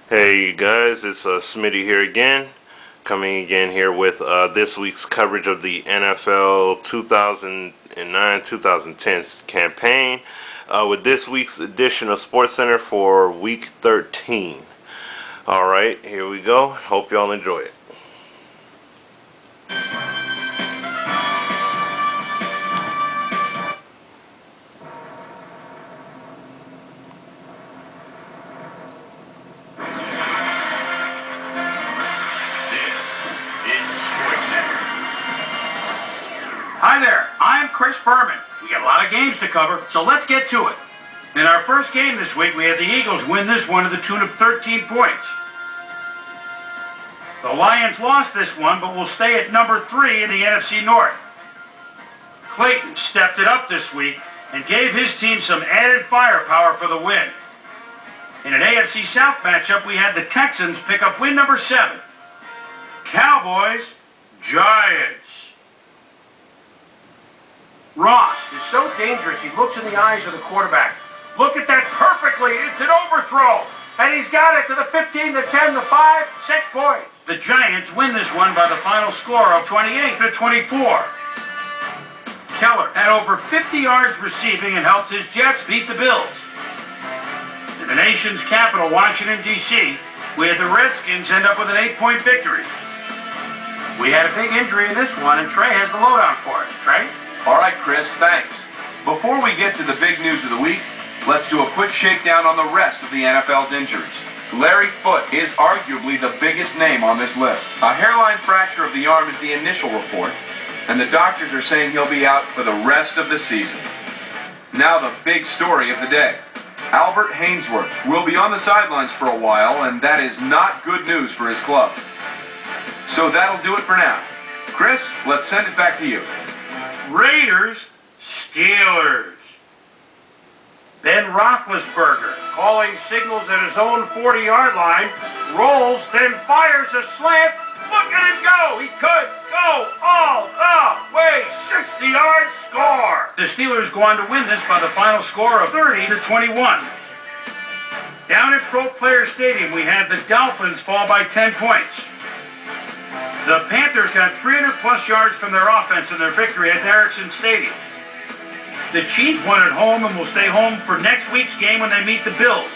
Hey you guys, it's Smitty here again, coming again here with this week's coverage of the NFL 2009-2010 campaign with this week's edition of SportsCenter for Week 13. Alright, here we go. Hope y'all enjoy it. Hi there, I'm Chris Berman. We got a lot of games to cover, so let's get to it. In our first game this week, we had the Eagles win this one to the tune of 13 points. The Lions lost this one, but will stay at number 3 in the NFC North. Clayton stepped it up this week and gave his team some added firepower for the win. In an AFC South matchup, we had the Texans pick up win number 7. Cowboys, Giants. Ross is so dangerous, he looks in the eyes of the quarterback. Look at that perfectly, it's an overthrow. And he's got it to the 15, the 10, the 5, 6 points. The Giants win this one by the final score of 28-24. Keller had over 50 yards receiving and helped his Jets beat the Bills. In the nation's capital, Washington, D.C., we had the Redskins end up with an 8-point victory. We had a big injury in this one, and Trey has the lowdown for us. Trey? All right, Chris, thanks. Before we get to the big news of the week, let's do a quick shakedown on the rest of the NFL's injuries. Larry Foote is arguably the biggest name on this list. A hairline fracture of the arm is the initial report, and the doctors are saying he'll be out for the rest of the season. Now the big story of the day. Albert Haynesworth will be on the sidelines for a while, and that is not good news for his club. So that'll do it for now. Chris, let's send it back to you. Raiders, Steelers. Ben Roethlisberger, calling signals at his own 40-yard line, rolls, then fires a slant. Look at him go! He could go all the way. 60 yards, score! The Steelers go on to win this by the final score of 30-21. Down at Pro Player Stadium, we had the Dolphins fall by 10 points. The Panthers got 300-plus yards from their offense in their victory at Ericsson Stadium. The Chiefs won at home and will stay home for next week's game when they meet the Bills.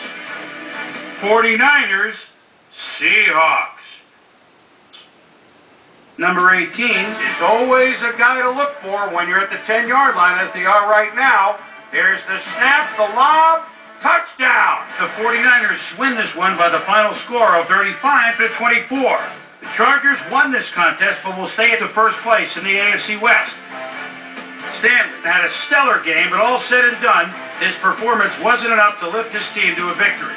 49ers, Seahawks. Number 18 is always a guy to look for when you're at the 10-yard line, as they are right now. There's the snap, the lob, touchdown. The 49ers win this one by the final score of 35-24. The Chargers won this contest, but will stay at the first place in the AFC West. Stanley had a stellar game, but all said and done, his performance wasn't enough to lift his team to a victory.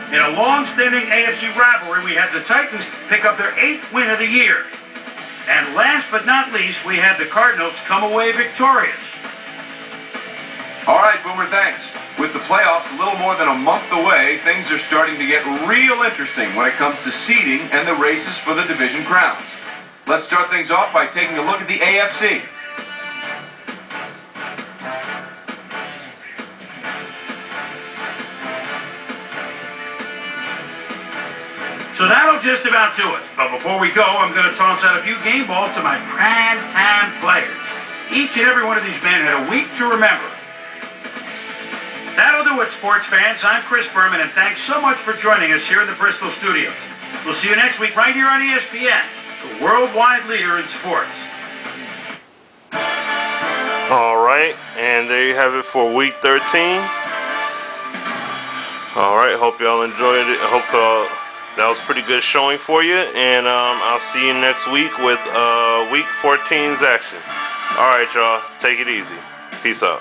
In a long-standing AFC rivalry, we had the Titans pick up their 8th win of the year. And last but not least, we had the Cardinals come away victorious. All right, Boomer, thanks. With the playoffs a little more than a month away, things are starting to get real interesting when it comes to seeding and the races for the division crowns. Let's start things off by taking a look at the AFC. So that'll just about do it. But before we go, I'm going to toss out a few game balls to my prime-time players. Each and every one of these men had a week to remember. That'll do it, sports fans. I'm Chris Berman, and thanks so much for joining us here in the Bristol studios. We'll see you next week right here on ESPN, the worldwide leader in sports. All right, and there you have it for Week 13. All right, hope y'all enjoyed it. I hope that was pretty good showing for you, and I'll see you next week with Week 14's action. All right, y'all, take it easy. Peace out.